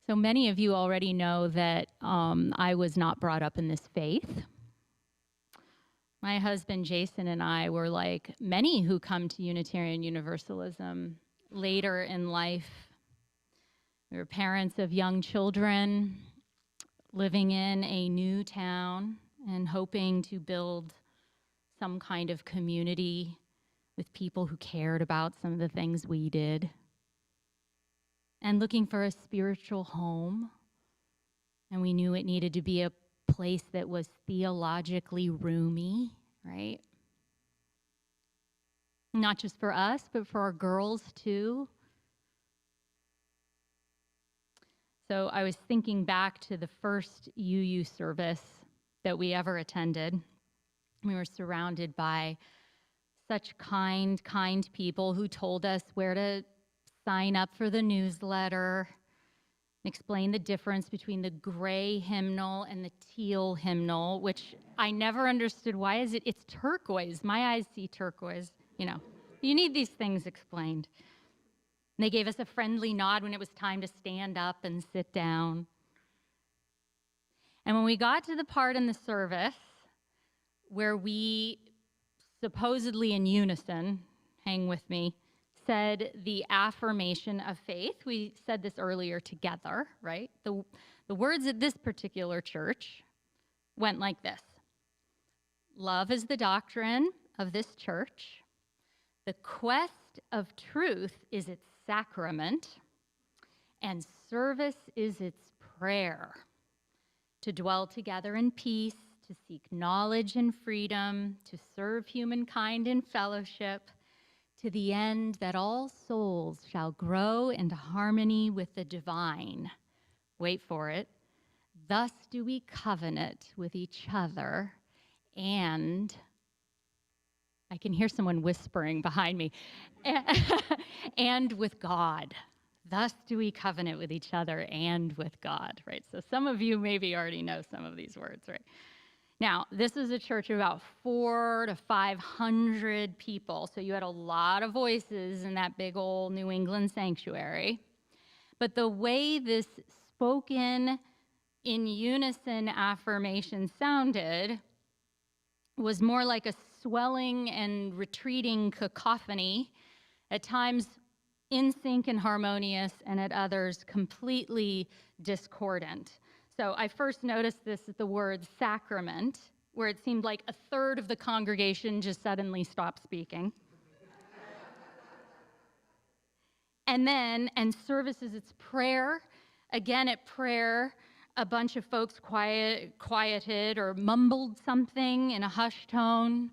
So many of you already know that I was not brought up in this faith. My husband Jason and I were like many who come to Unitarian Universalism later in life. We were parents of young children living in a new town and hoping to build some kind of community with people who cared about some of the things we did, and looking for a spiritual home. And we knew it needed to be a place that was theologically roomy, right? Not just for us, but for our girls too. So I was thinking back to the first UU service that we ever attended. We were surrounded by such kind people who told us where to sign up for the newsletter, and explain the difference between the gray hymnal and the teal hymnal, which I never understood. Why is it? It's turquoise. My eyes see turquoise. You know, you need these things explained. And they gave us a friendly nod when it was time to stand up and sit down. And when we got to the part in the service where we supposedly in unison, hang with me, said the affirmation of faith. We said this earlier together, right? The words at this particular church went like this. Love is the doctrine of this church. The quest of truth is its sacrament, and service is its prayer. To dwell together in peace, to seek knowledge and freedom, to serve humankind in fellowship, to the end that all souls shall grow into harmony with the divine. Wait for it. Thus do we covenant with each other, and I can hear someone whispering behind me, and with God. Thus do we covenant with each other and with God, right? So some of you maybe already know some of these words, right? Now, this is a church of about 400 to 500 people, so you had a lot of voices in that big old New England sanctuary. But the way this spoken in unison affirmation sounded was more like a swelling and retreating cacophony, at times in sync and harmonious, and at others completely discordant. So I first noticed this at the word sacrament, where it seemed like a third of the congregation just suddenly stopped speaking. And service is its prayer. Again, at prayer, a bunch of folks quieted or mumbled something in a hushed tone.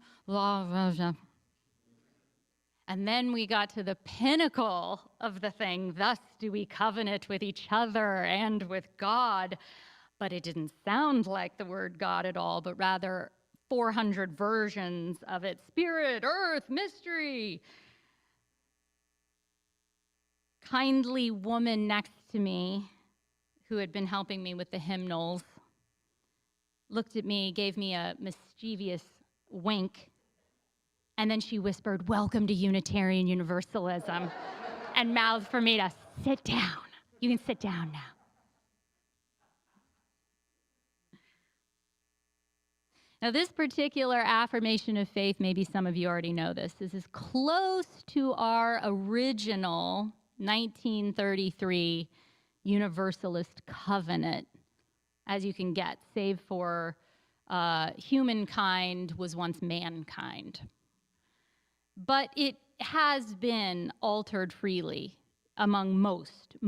And then we got to the pinnacle of the thing. Thus do we covenant with each other and with God. But it didn't sound like the word God at all, but rather 400 versions of it. Spirit, earth, mystery. Kindly woman next to me, who had been helping me with the hymnals, looked at me, gave me a mischievous wink, and then she whispered, "Welcome to Unitarian Universalism," and mouthed for me to sit down. You can sit down now. Now, this particular affirmation of faith, maybe some of you already know this, is as close to our original 1933 Universalist covenant as you can get, save for humankind was once mankind. But it has been altered freely among most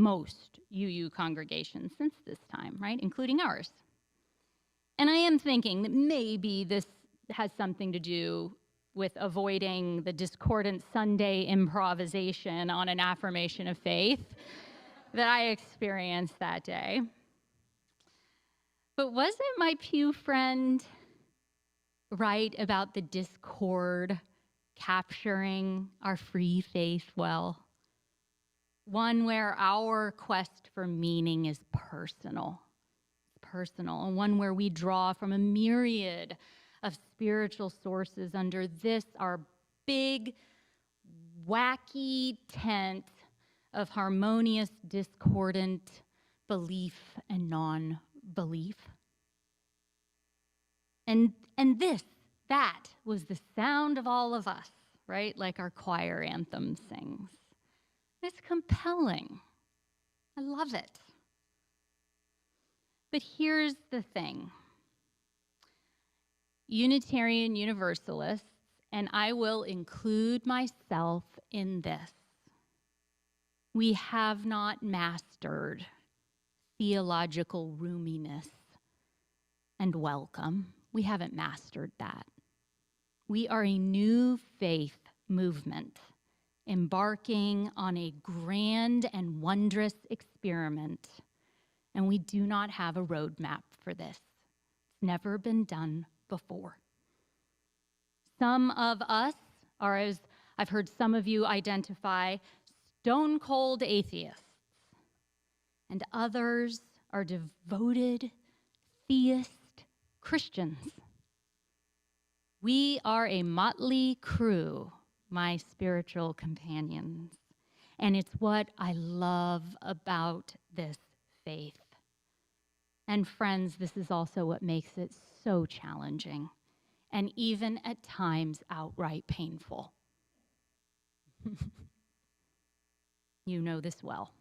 UU congregations since this time, right, including ours. And I am thinking that maybe this has something to do with avoiding the discordant Sunday improvisation on an affirmation of faith that I experienced that day. But wasn't my pew friend right about the discord capturing our free faith well? One where our quest for meaning is personal, and one where we draw from a myriad of spiritual sources under this, our big, wacky tent of harmonious, discordant, belief and non-belief. And that was the sound of all of us, right? Like our choir anthem sings. It's compelling. I love it. But here's the thing. Unitarian-Universalists, and I will include myself in this, we have not mastered theological roominess and welcome. We haven't mastered that. We are a new faith movement, embarking on a grand and wondrous experiment, and we do not have a roadmap for this. It's never been done before. Some of us are, as I've heard some of you identify, stone cold atheists, and others are devoted theist Christians. We are a motley crew, my spiritual companions, and it's what I love about this faith. And friends, this is also what makes it so challenging, and even at times outright painful. You know this well.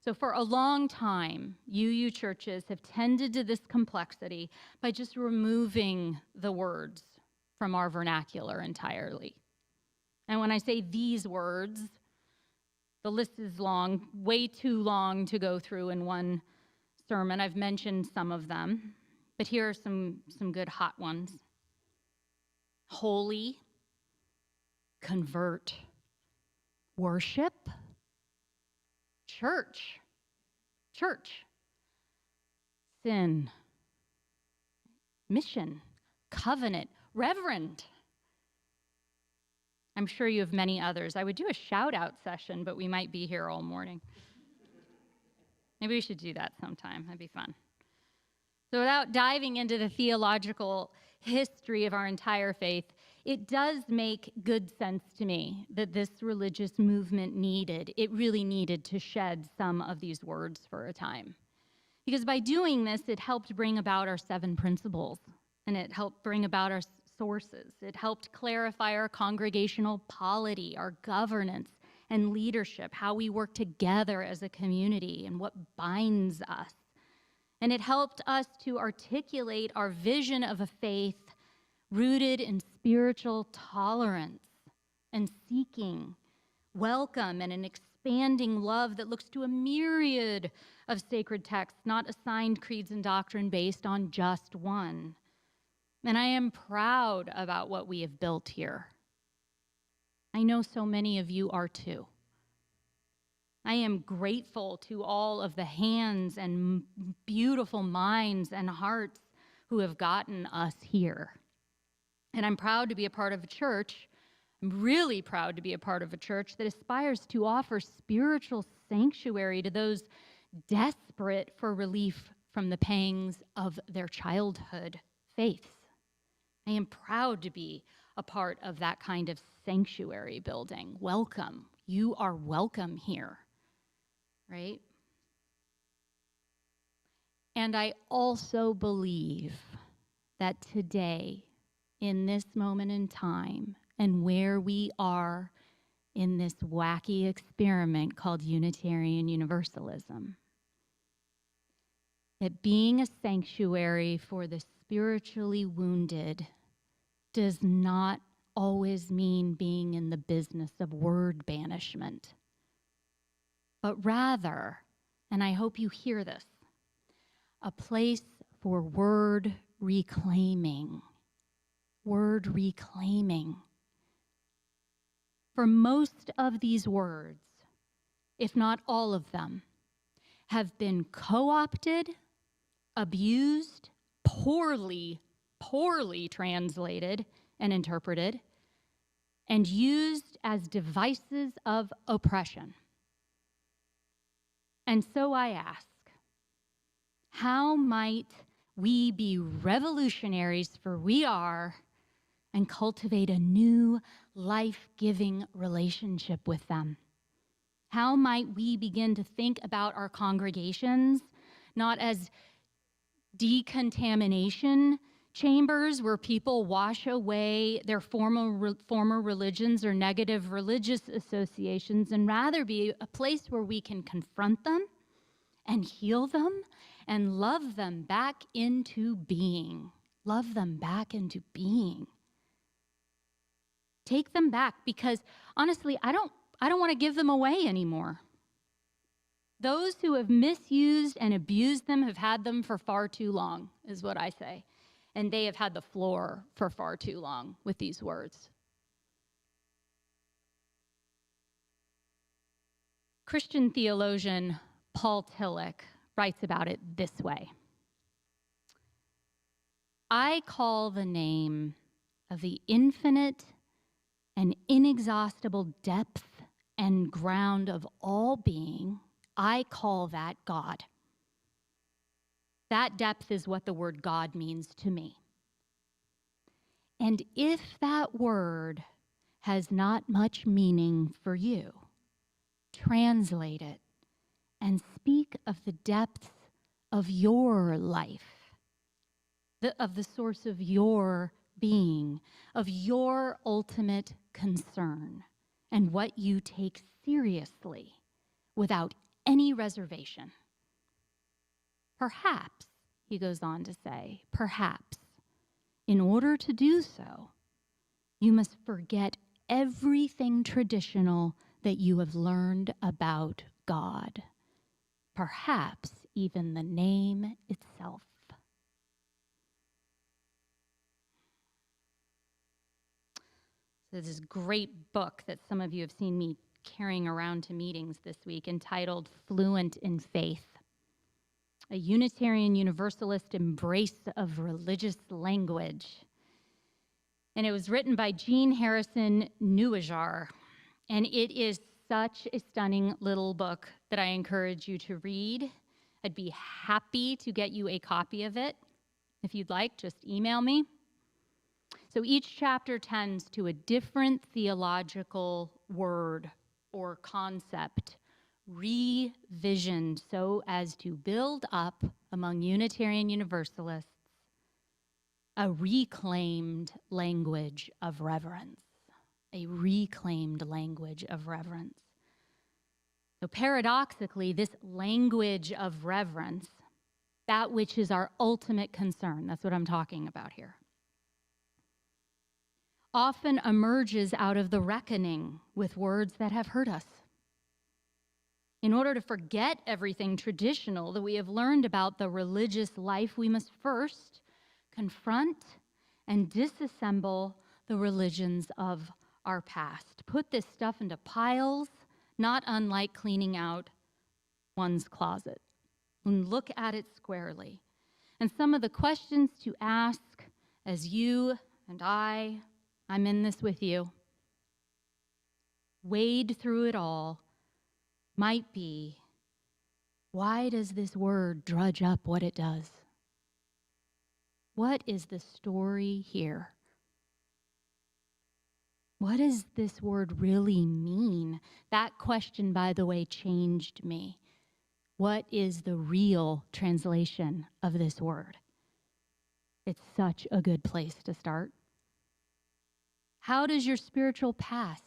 So for a long time, UU churches have tended to this complexity by just removing the words from our vernacular entirely. And when I say these words, the list is long, way too long to go through in one sermon. I've mentioned some of them, but here are some good hot ones. Holy, convert, worship, church, sin, mission, covenant, reverend. I'm sure you have many others. I would do a shout-out session, but we might be here all morning. Maybe we should do that sometime. That'd be fun. So without diving into the theological history of our entire faith, it does make good sense to me that this religious movement it really needed to shed some of these words for a time. Because by doing this, it helped bring about our 7 principles, and it helped bring about our sources. It helped clarify our congregational polity, our governance and leadership, how we work together as a community, and what binds us. And it helped us to articulate our vision of a faith rooted in spiritual tolerance and seeking, welcome, and an expanding love that looks to a myriad of sacred texts, not assigned creeds and doctrine based on just one. And I am proud about what we have built here. I know so many of you are too. I am grateful to all of the hands and beautiful minds and hearts who have gotten us here. And I'm proud to be a part of a church. I'm really proud to be a part of a church that aspires to offer spiritual sanctuary to those desperate for relief from the pangs of their childhood faiths. I am proud to be a part of that kind of sanctuary building. Welcome. You are welcome here, right? And I also believe that today, in this moment in time, and where we are in this wacky experiment called Unitarian-Universalism, that being a sanctuary for the spiritually wounded does not always mean being in the business of word banishment, but rather, and I hope you hear this, a place for word reclaiming. Word reclaiming. For most of these words, if not all of them, have been co-opted, abused, poorly translated and interpreted, and used as devices of oppression. And so I ask, how might we be revolutionaries, for we are, and cultivate a new life-giving relationship with them? How might we begin to think about our congregations not as decontamination chambers where people wash away their former religions or negative religious associations, and rather be a place where we can confront them and heal them and love them back into being. Love them back into being. Take them back, because honestly, I don't want to give them away anymore. Those who have misused and abused them have had them for far too long, is what I say. And they have had the floor for far too long with these words. Christian theologian Paul Tillich writes about it this way. I call the name of the infinite and inexhaustible depth and ground of all being, I call that God. That depth is what the word God means to me. And if that word has not much meaning for you, translate it and speak of the depth of your life, of the source of your being, of your ultimate concern, and what you take seriously without any reservation. Perhaps, he goes on to say, perhaps, in order to do so, you must forget everything traditional that you have learned about God, perhaps even the name itself. There's this great book that some of you have seen me carrying around to meetings this week entitled Fluent in Faith, a Unitarian-Universalist embrace of religious language. And it was written by Jean Harrison Nuajar. And it is such a stunning little book that I encourage you to read. I'd be happy to get you a copy of it. If you'd like, just email me. So each chapter tends to a different theological word or concept, revisioned so as to build up among Unitarian Universalists a reclaimed language of reverence. A reclaimed language of reverence. So paradoxically, this language of reverence, that which is our ultimate concern, that's what I'm talking about here, often emerges out of the reckoning with words that have hurt us. In order to forget everything traditional that we have learned about the religious life, we must first confront and disassemble the religions of our past. Put this stuff into piles, not unlike cleaning out one's closet, and look at it squarely. And some of the questions to ask as you and I'm in this with you, wade through it all, might be, why does this word drudge up what it does? What is the story here? What does this word really mean? That question, by the way, changed me. What is the real translation of this word? It's such a good place to start. How does your spiritual past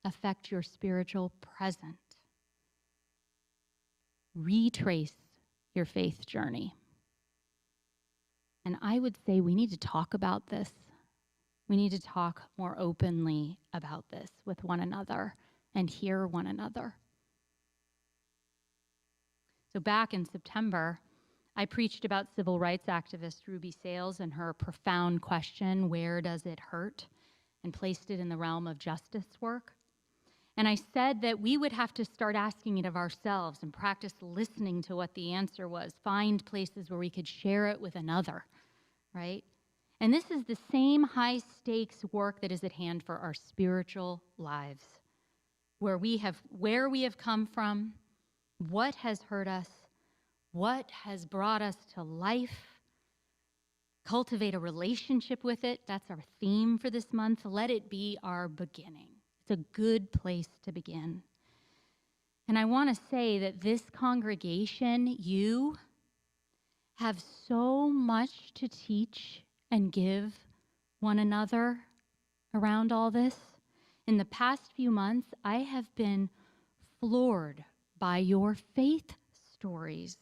affect your spiritual present? Retrace your faith journey. And I would say we need to talk about this. We need to talk more openly about this with one another and hear one another. So back in September, I preached about civil rights activist Ruby Sales and her profound question, where does it hurt? And placed it in the realm of justice work. And I said that we would have to start asking it of ourselves and practice listening to what the answer was, find places where we could share it with another, right? And this is the same high stakes work that is at hand for our spiritual lives, where we have come from, what has hurt us, what has brought us to life, cultivate a relationship with it. That's our theme for this month. Let it be our beginning. It's a good place to begin. And I want to say that this congregation, you have so much to teach and give one another around all this. In the past few months, I have been floored by your faith stories,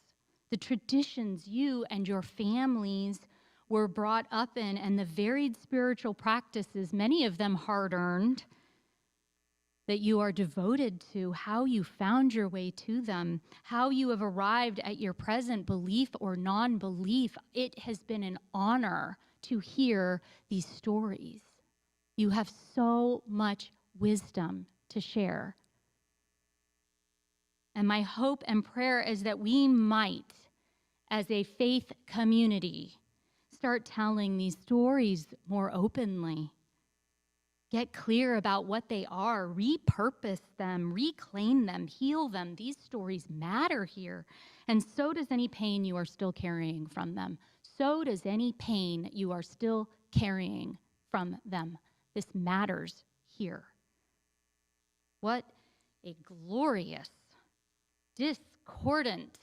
the traditions you and your families were brought up in, and the varied spiritual practices, many of them hard-earned, that you are devoted to, how you found your way to them, how you have arrived at your present belief or non-belief. It has been an honor to hear these stories. You have so much wisdom to share. And my hope and prayer is that we might, as a faith community, start telling these stories more openly. Get clear about what they are, repurpose them, reclaim them, heal them. These stories matter here. And so does any pain you are still carrying from them. So does any pain you are still carrying from them. This matters here. What a glorious, discordant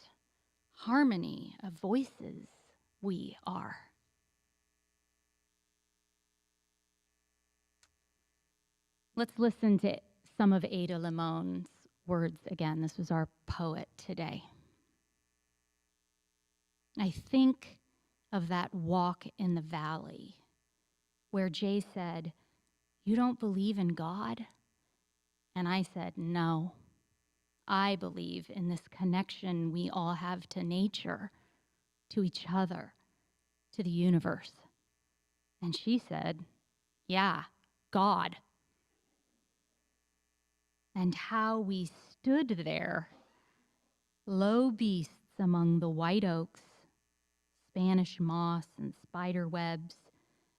harmony of voices we are. Let's listen to some of Ada Limon's words again. This was our poet today. I think of that walk in the valley where Jay said, "You don't believe in God?" And I said, "No, I believe in this connection we all have to nature, to each other, to the universe." And she said, "Yeah, God." And how we stood there, low beasts among the white oaks, Spanish moss and spider webs,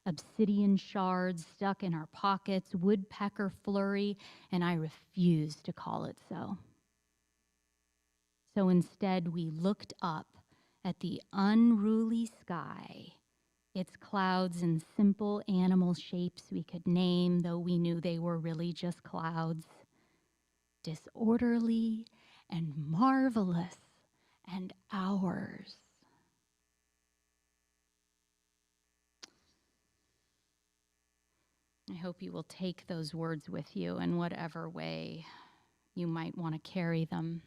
obsidian shards stuck in our pockets, woodpecker flurry, and I refused to call it so. So instead, we looked up at the unruly sky, its clouds in simple animal shapes we could name, though we knew they were really just clouds. Disorderly and marvelous and ours. I hope you will take those words with you in whatever way you might want to carry them